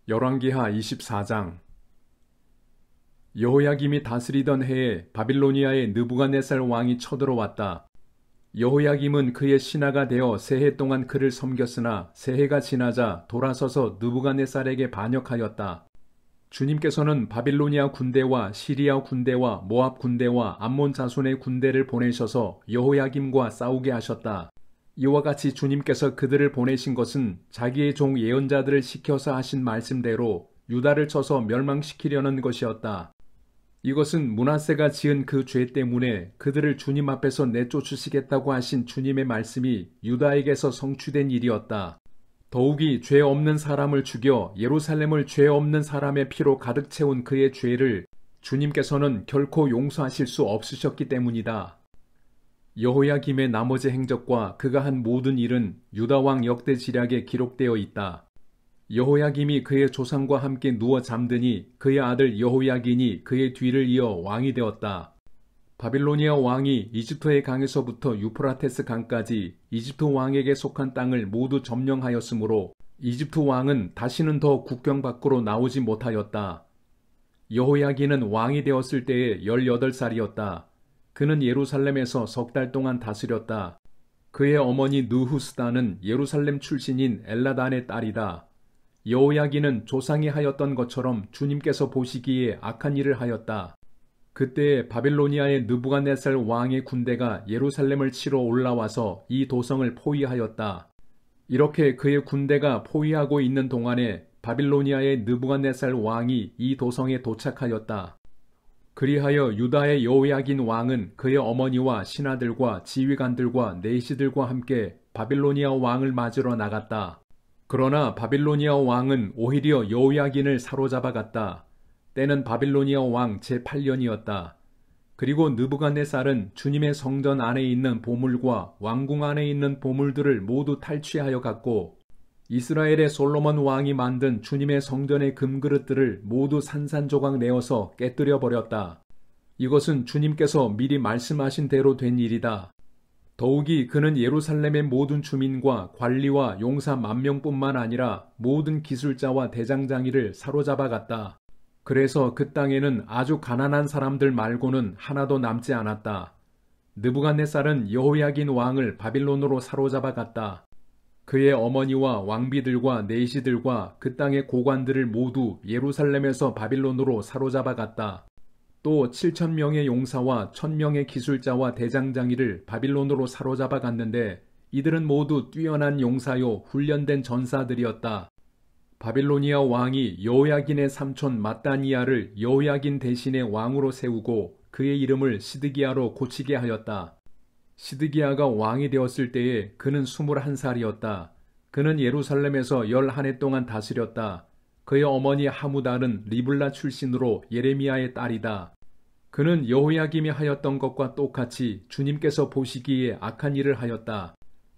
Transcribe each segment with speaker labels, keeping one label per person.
Speaker 1: 열왕기하 24장. 여호야김이 다스리던 해에 바빌로니아의 느부갓네살 왕이 쳐들어왔다. 여호야김은 그의 신하가 되어 세 해 동안 그를 섬겼으나 세 해가 지나자 돌아서서 느부갓네살에게 반역하였다. 주님께서는 바빌로니아 군대와 시리아 군대와 모압 군대와 암몬 자손의 군대를 보내셔서 여호야김과 싸우게 하셨다. 이와 같이 주님께서 그들을 보내신 것은 자기의 종 예언자들을 시켜서 하신 말씀대로 유다를 쳐서 멸망시키려는 것이었다. 이것은 므낫세가 지은 그 죄 때문에 그들을 주님 앞에서 내쫓으시겠다고 하신 주님의 말씀이 유다에게서 성취된 일이었다. 더욱이 죄 없는 사람을 죽여 예루살렘을 죄 없는 사람의 피로 가득 채운 그의 죄를 주님께서는 결코 용서하실 수 없으셨기 때문이다. 여호야김의 나머지 행적과 그가 한 모든 일은 유다왕 역대지략에 기록되어 있다. 여호야김이 그의 조상과 함께 누워 잠드니 그의 아들 여호야긴이 그의 뒤를 이어 왕이 되었다. 바빌로니아 왕이 이집트의 강에서부터 유프라테스 강까지 이집트 왕에게 속한 땅을 모두 점령하였으므로 이집트 왕은 다시는 더 국경 밖으로 나오지 못하였다. 여호야긴은 왕이 되었을 때에 18살이었다. 그는 예루살렘에서 석 달 동안 다스렸다. 그의 어머니 느후스다는 예루살렘 출신인 엘라단의 딸이다. 여호야긴은 조상이 하였던 것처럼 주님께서 보시기에 악한 일을 하였다. 그때에 바빌로니아의 느부갓네살 왕의 군대가 예루살렘을 치러 올라와서 이 도성을 포위하였다. 이렇게 그의 군대가 포위하고 있는 동안에 바빌로니아의 느부갓네살 왕이 이 도성에 도착하였다. 그리하여 유다의 여호야긴 왕은 그의 어머니와 신하들과 지휘관들과 내시들과 함께 바빌로니아 왕을 맞으러 나갔다. 그러나 바빌로니아 왕은 오히려 여호야긴을 사로잡아갔다. 때는 바빌로니아 왕 제8년이었다. 그리고 느부갓네살은 주님의 성전 안에 있는 보물과 왕궁 안에 있는 보물들을 모두 탈취하여 갔고 이스라엘의 솔로몬 왕이 만든 주님의 성전의 금그릇들을 모두 산산조각 내어서 깨뜨려 버렸다. 이것은 주님께서 미리 말씀하신 대로 된 일이다. 더욱이 그는 예루살렘의 모든 주민과 관리와 용사 10,000명뿐만 아니라 모든 기술자와 대장장이를 사로잡아 갔다. 그래서 그 땅에는 아주 가난한 사람들 말고는 하나도 남지 않았다. 느부갓네살은 여호야긴 왕을 바빌론으로 사로잡아 갔다. 그의 어머니와 왕비들과 내시들과 그 땅의 고관들을 모두 예루살렘에서 바빌론으로 사로잡아 갔다. 또 7,000명의 용사와 1,000명의 기술자와 대장장이를 바빌론으로 사로잡아 갔는데 이들은 모두 뛰어난 용사요 훈련된 전사들이었다. 바빌로니아 왕이 여호야긴의 삼촌 matthaniah를 여호야긴 대신에 왕으로 세우고 그의 이름을 시드기야로 고치게 하였다. 시드기야가 왕이 되었을 때에 그는 21살이었다. 그는 예루살렘에서 11해 동안 다스렸다. 그의 어머니 하무달은 리블라 출신으로 예레미야의 딸이다. 그는 여호야김이 하였던 것과 똑같이 주님께서 보시기에 악한 일을 하였다.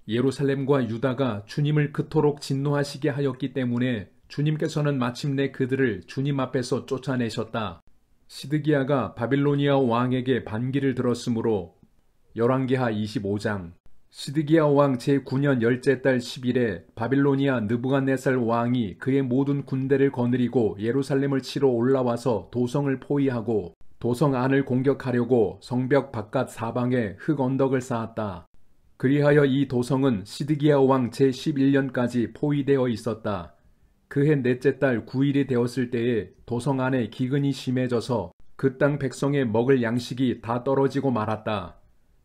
Speaker 1: 예루살렘과 유다가 주님을 그토록 진노하시게 하였기 때문에 주님께서는 마침내 그들을 주님 앞에서 쫓아내셨다. 시드기야가 바빌로니아 왕에게 반기를 들었으므로 열왕기하 25장. 시드기야 왕 제9년 10째 달 10일에 바빌로니아 느부갓네살 왕이 그의 모든 군대를 거느리고 예루살렘을 치러 올라와서 도성을 포위하고 도성 안을 공격하려고 성벽 바깥 사방에 흙 언덕을 쌓았다. 그리하여 이 도성은 시드기야 왕 제11년까지 포위되어 있었다. 그해 넷째 달 9일이 되었을 때에 도성 안에 기근이 심해져서 그 땅 백성의 먹을 양식이 다 떨어지고 말았다.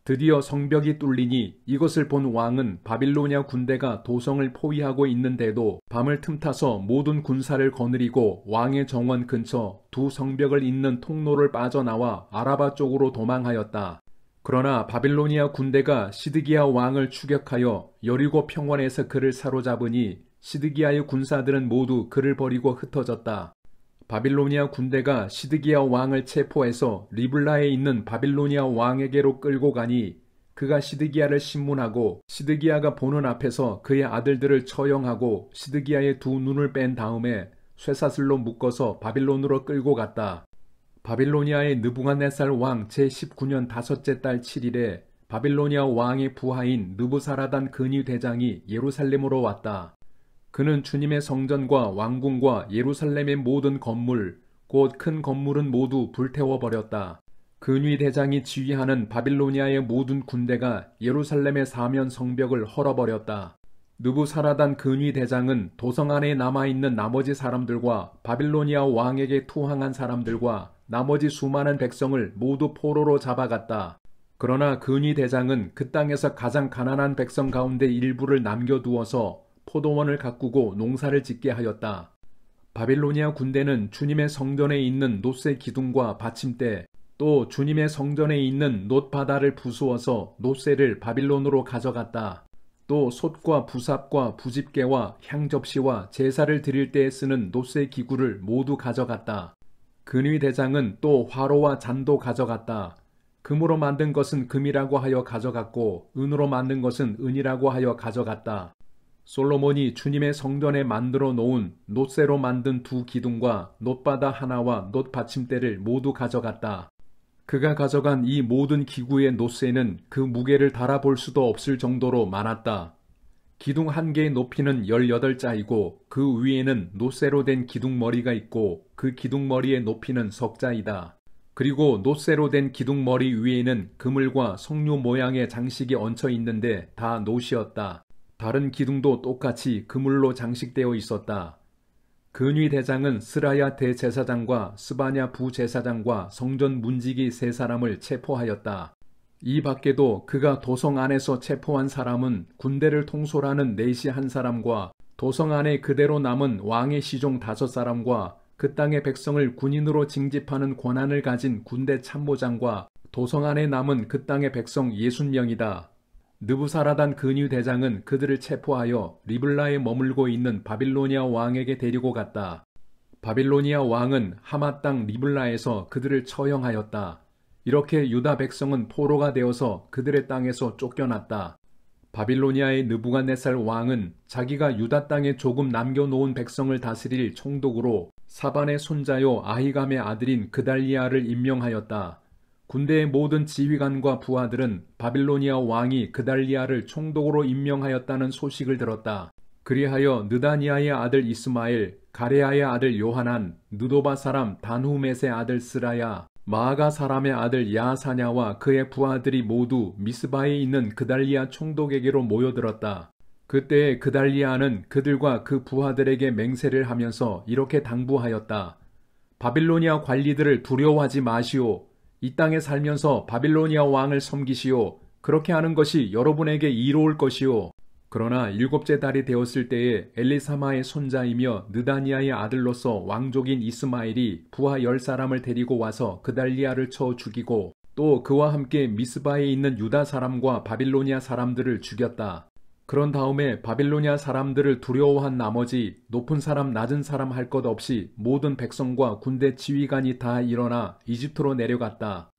Speaker 1: 드디어 성벽이 뚫리니 이것을 본 왕은 바빌로니아 군대가 도성을 포위하고 있는데도 밤을 틈타서 모든 군사를 거느리고 왕의 정원 근처 두 성벽을 잇는 통로를 빠져나와 아라바 쪽으로 도망하였다. 그러나 바빌로니아 군대가 시드기야 왕을 추격하여 여리고 평원에서 그를 사로잡으니 시드기야의 군사들은 모두 그를 버리고 흩어졌다. 바빌로니아 군대가 시드기야 왕을 체포해서 리블라에 있는 바빌로니아 왕에게로 끌고 가니 그가 시드기야를 신문하고 시드기야가 보는 앞에서 그의 아들들을 처형하고 시드기야의 두 눈을 뺀 다음에 쇠사슬로 묶어서 바빌론으로 끌고 갔다. 바빌로니아의 느부갓네살 왕 제19년 5째 달 7일에 바빌로니아 왕의 부하인 느부사라단 근위 대장이 예루살렘으로 왔다. 그는 주님의 성전과 왕궁과 예루살렘의 모든 건물, 곧 큰 건물은 모두 불태워버렸다. 근위 대장이 지휘하는 바빌로니아의 모든 군대가 예루살렘의 사면 성벽을 헐어버렸다. 느부사라단 근위 대장은 도성 안에 남아있는 나머지 사람들과 바빌로니아 왕에게 투항한 사람들과 나머지 수많은 백성을 모두 포로로 잡아갔다. 그러나 근위 대장은 그 땅에서 가장 가난한 백성 가운데 일부를 남겨두어서 포도원을 가꾸고 농사를 짓게 하였다. 바빌로니아 군대는 주님의 성전에 있는 놋새 기둥과 받침대, 또 주님의 성전에 있는 놋바다를 부수어서 놋새를 바빌론으로 가져갔다. 또 솥과 부삽과 부집개와 향접시와 제사를 드릴 때에 쓰는 놋새 기구를 모두 가져갔다. 근위 대장은 또 화로와 잔도 가져갔다. 금으로 만든 것은 금이라고 하여 가져갔고 은으로 만든 것은 은이라고 하여 가져갔다. 솔로몬이 주님의 성전에 만들어 놓은 놋새로 만든 두 기둥과 놋바다 하나와 놋받침대를 모두 가져갔다. 그가 가져간 이 모든 기구의 놋새는 그 무게를 달아볼 수도 없을 정도로 많았다. 기둥 한 개의 높이는 18자이고 그 위에는 놋새로 된 기둥머리가 있고 그 기둥머리의 높이는 석자이다. 그리고 놋새로 된 기둥머리 위에는 그물과 석류 모양의 장식이 얹혀 있는데 다 놋이었다. 다른 기둥도 똑같이 그물로 장식되어 있었다. 근위 대장은 스라야 대제사장과 스바냐 부제사장과 성전 문지기 세 사람을 체포하였다. 이 밖에도 그가 도성 안에서 체포한 사람은 군대를 통솔하는 내시 한 사람과 도성 안에 그대로 남은 왕의 시종 5사람과 그 땅의 백성을 군인으로 징집하는 권한을 가진 군대 참모장과 도성 안에 남은 그 땅의 백성 60명이다. 느부사라단 근위 대장은 그들을 체포하여 리블라에 머물고 있는 바빌로니아 왕에게 데리고 갔다. 바빌로니아 왕은 하마 땅 리블라에서 그들을 처형하였다. 이렇게 유다 백성은 포로가 되어서 그들의 땅에서 쫓겨났다. 바빌로니아의 느부갓네살 왕은 자기가 유다 땅에 조금 남겨놓은 백성을 다스릴 총독으로 사반의 손자요 아히감의 아들인 그달리아를 임명하였다. 군대의 모든 지휘관과 부하들은 바빌로니아 왕이 그달리아를 총독으로 임명하였다는 소식을 들었다. 그리하여 느다니아의 아들 이스마엘, 가레아의 아들 요하난, 느도바 사람 단후멧의 아들 스라야, 마아가 사람의 아들 야사냐와 그의 부하들이 모두 미스바에 있는 그달리아 총독에게로 모여들었다. 그때에 그달리아는 그들과 그 부하들에게 맹세를 하면서 이렇게 당부하였다. 바빌로니아 관리들을 두려워하지 마시오. 이 땅에 살면서 바빌로니아 왕을 섬기시오. 그렇게 하는 것이 여러분에게 이로울 것이오. 그러나 7째 달이 되었을 때에 엘리사마의 손자이며 느다니아의 아들로서 왕족인 이스마엘이 부하 10사람을 데리고 와서 그달리아를 쳐 죽이고 또 그와 함께 미스바에 있는 유다 사람과 바빌로니아 사람들을 죽였다. 그런 다음에 바빌로니아 사람들을 두려워한 나머지 높은 사람 낮은 사람 할 것 없이 모든 백성과 군대 지휘관이 다 일어나 이집트로 내려갔다.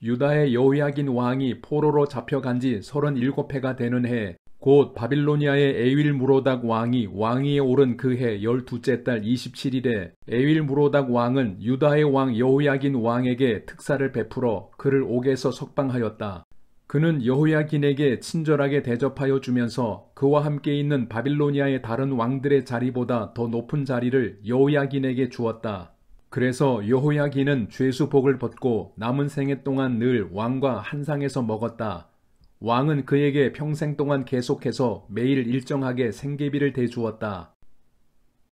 Speaker 1: 유다의 여호야긴 왕이 포로로 잡혀간 지 37해가 되는 해, 곧 바빌로니아의 에윌무로닥 왕이 왕위에 오른 그 해 12째 달 27일에 에윌무로닥 왕은 유다의 왕 여호야긴 왕에게 특사를 베풀어 그를 옥에서 석방하였다. 그는 여호야긴에게 친절하게 대접하여 주면서 그와 함께 있는 바빌로니아의 다른 왕들의 자리보다 더 높은 자리를 여호야긴에게 주었다. 그래서 여호야긴은 죄수복을 벗고 남은 생애 동안 늘 왕과 한 상에서 먹었다. 왕은 그에게 평생 동안 계속해서 매일 일정하게 생계비를 대주었다.